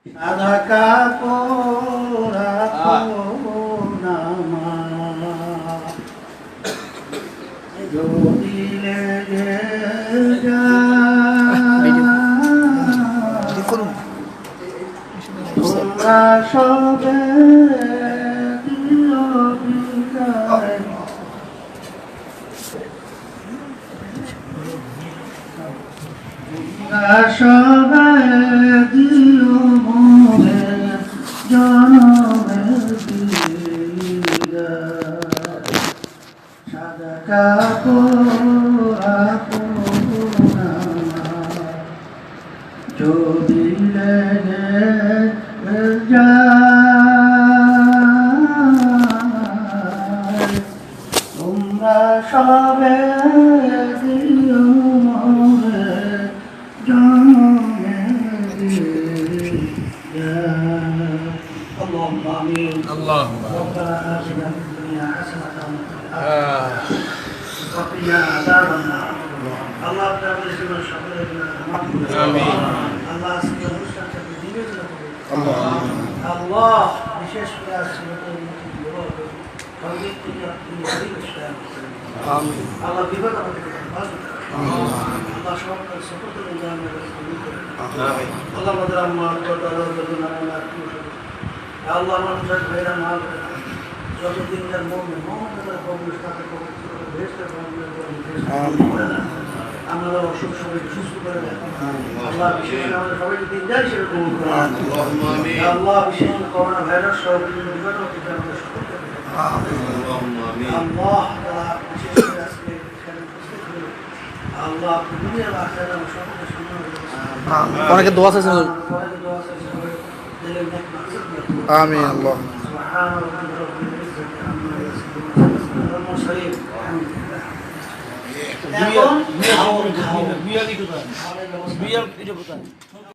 সাদা কাপড় নামা যদি লেগে তোমরা সবে দিও বিদায় সবাই দিও মোরে জনমের বিদায় সাদা কাপড় যদি লেগে যায় তোমরা সবে দিও মোরে اللهم امين اللهم ربنا اتنا في الدنيا حسنه وقنا عذاب النار الله تعالى يسمع شكرا آمين الله سبحانه وتعالى بدينه الله বিশেষ করে আসলে آمين আল্লাহ বিপদ আমাদের আল্লাহ সবার সকল آمين আল্লাহ আমাদের আম্মা আল্লাহ আমাদের ভাইরা মা যতদিন যার মনে মমতার কবুল সাথে আমরা অসুখ সবাইকে সুস্থ করে দেন আল্লাহ বিশেষ করে আমাদের সবাইকে দিন যায় সেটা কবুল করে আল্লাহ বিশেষ করে করোনা ভাইরাস সহ বিভিন্ন বিপদ আমাদের সকলকে আল্লাহ বিশেষ করে আজকে আল্লাহ দুনিয়ার আখেরাত আমরা সকলকে সুন্দর অনেকে দোয়া চাইছেন অনেকে দোয়া চাইছে দিলের নেক মাকসাদ আমিন আল্লাহ سبحان ربك رب العزة عما يصفون والمرسلين الحمد لله এখন বিয়ার কোথায়